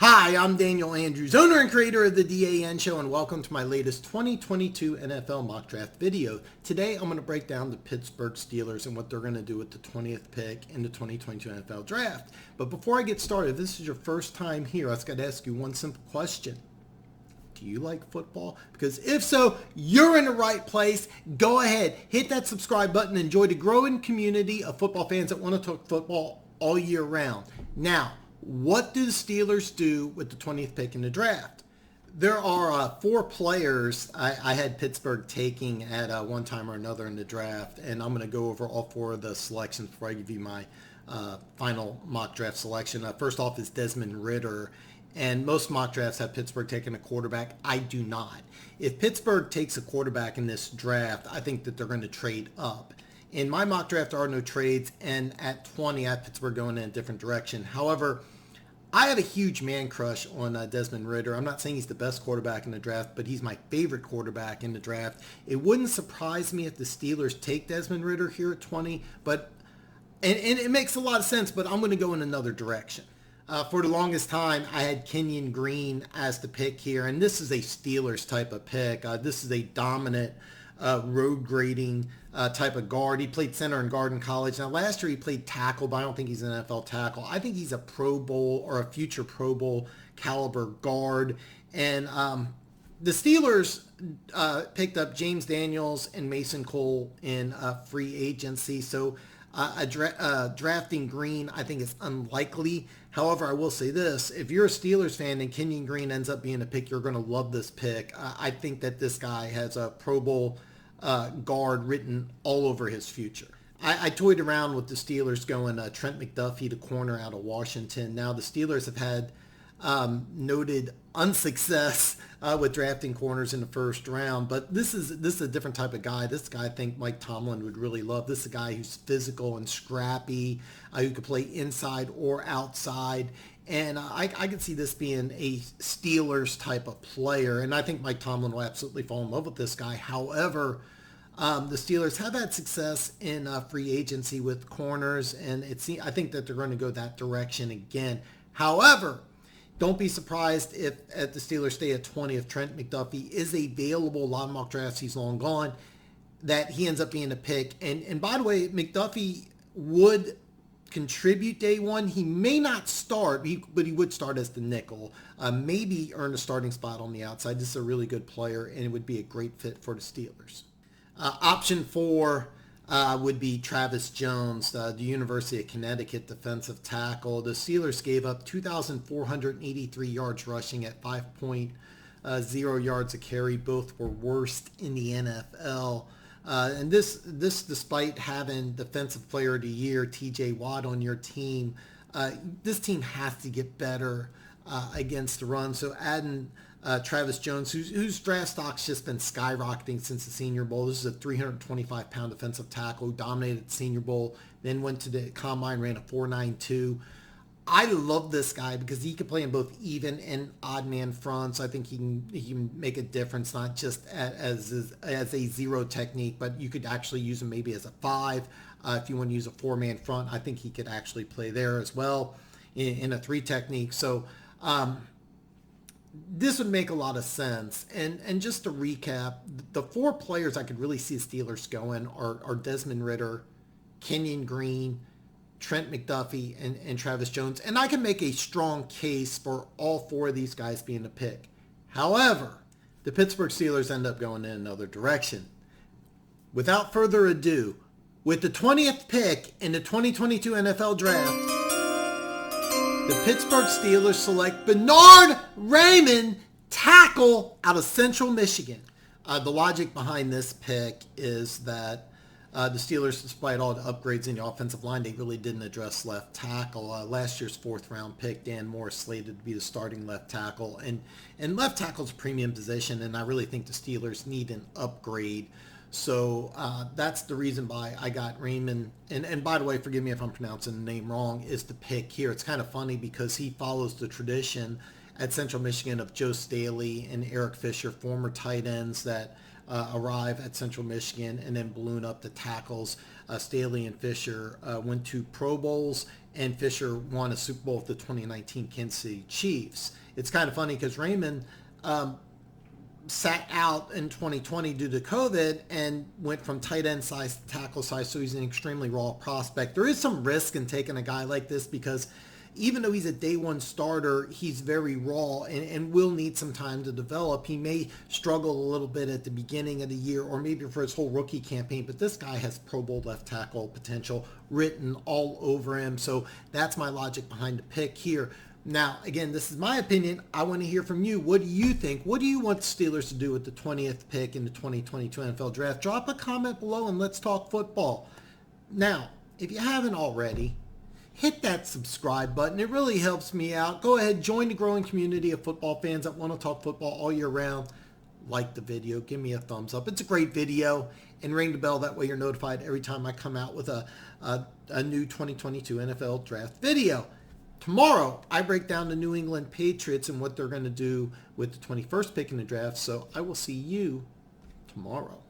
Hi, I'm Daniel Andrews, owner and creator of the DAN Show, and welcome to my latest 2022 NFL mock draft video. Today, I'm going to break down the Pittsburgh Steelers and what they're going to do with the 20th pick in the 2022 NFL Draft. But before I get started, if this is your first time here, I just got to ask you one simple question. Do you like football? Because if so, you're in the right place. Go ahead, hit that subscribe button, and enjoy the growing community of football fans that want to talk football all year round. Now, what do the Steelers do with the 20th pick in the draft? There are four players I had Pittsburgh taking at one time or another in the draft, and I'm going to go over all four of the selections before I give you my final mock draft selection. First off is Desmond Ridder, and most mock drafts have Pittsburgh taking a quarterback. I do not. If Pittsburgh takes a quarterback in this draft, I think that they're going to trade up. In my mock draft, there are no trades, and at 20, I have Pittsburgh going in a different direction. However, I have a huge man crush on Desmond Ridder. I'm not saying he's the best quarterback in the draft, but he's my favorite quarterback in the draft. It wouldn't surprise me if the Steelers take Desmond Ridder here at 20, but and it makes a lot of sense, but I'm going to go in another direction. For the longest time, I had Kenyon Green as the pick here, and this is a Steelers type of pick. This is a dominant road grading type of guard. He played center and guard in college. Now, last year he played tackle, but I don't think he's an NFL tackle. I think he's a Pro Bowl or a future Pro Bowl caliber guard. And the Steelers picked up James Daniels and Mason Cole in free agency. So drafting Green, I think, is unlikely. However, I will say this. If you're a Steelers fan and Kenyon Green ends up being a pick, you're going to love this pick. I think that this guy has a Pro Bowl guard written all over his future. I toyed around with the Steelers going Trent McDuffie, the corner out of Washington. Now, the Steelers have had noted unsuccess with drafting corners in the first round, but this is a different type of guy. This guy I think Mike Tomlin would really love. This is a guy who's physical and scrappy, who could play inside or outside. And I could see this being a Steelers type of player, and I think Mike Tomlin will absolutely fall in love with this guy. However, the Steelers have had success in free agency with corners, and I think that they're going to go that direction again. However, don't be surprised if at the Steelers stay at 20, if Trent McDuffie is available. A lot of mock drafts, he's long gone, that he ends up being a pick. And by the way, McDuffie would contribute day one. He may not start, but he would start as the nickel. Maybe earn a starting spot on the outside. This is a really good player, and it would be a great fit for the Steelers. Option 4 would be Travis Jones, the University of Connecticut defensive tackle. The Steelers gave up 2,483 yards rushing at 5.0 yards a carry. Both were worst in the NFL. And this despite having Defensive Player of the Year, TJ Watt, on your team. This team has to get better against the run. So adding Travis Jones, whose draft stock's just been skyrocketing since the Senior Bowl. This is a 325-pound defensive tackle who dominated the Senior Bowl, then went to the Combine, ran a 4.92. I love this guy because he can play in both even and odd man fronts. I think he can make a difference, not just as a zero technique, but you could actually use him maybe as a 5. If you want to use a 4-man front, I think he could actually play there as well in a 3 technique. So this would make a lot of sense. And just to recap, the 4 players I could really see the Steelers going are Desmond Ridder, Kenyon Green, Trent McDuffie, and Travis Jones. And I can make a strong case for all 4 of these guys being a pick. However, the Pittsburgh Steelers end up going in another direction. Without further ado, with the 20th pick in the 2022 NFL Draft, the Pittsburgh Steelers select Bernard Raimann, tackle out of Central Michigan. The logic behind this pick is that the Steelers, despite all the upgrades in the offensive line, they really didn't address left tackle. Last year's 4th-round pick, Dan Moore, slated to be the starting left tackle. And left tackle's a premium position, and I really think the Steelers need an upgrade. So that's the reason why I got Raimann. And by the way, forgive me if I'm pronouncing the name wrong, is the pick here. It's kind of funny because he follows the tradition at Central Michigan of Joe Staley and Eric Fisher, former tight ends that arrive at Central Michigan and then balloon up the tackles. Staley and Fisher went to Pro Bowls, and Fisher won a Super Bowl with the 2019 Kansas City Chiefs. It's kind of funny because Raimann sat out in 2020 due to COVID and went from tight end size to tackle size, so he's an extremely raw prospect. There is some risk in taking a guy like this because even though he's a day one starter, he's very raw and will need some time to develop. He may struggle a little bit at the beginning of the year or maybe for his whole rookie campaign, but this guy has Pro Bowl left tackle potential written all over him. So that's my logic behind the pick here. Now, again, this is my opinion. I want to hear from you. What do you think? What do you want the Steelers to do with the 20th pick in the 2022 NFL Draft? Drop a comment below and let's talk football. Now, if you haven't already, hit that subscribe button. It really helps me out. Go ahead, join the growing community of football fans that want to talk football all year round. Like the video. Give me a thumbs up. It's a great video. And ring the bell. That way you're notified every time I come out with a new 2022 NFL Draft video. Tomorrow, I break down the New England Patriots and what they're going to do with the 21st pick in the draft. So I will see you tomorrow.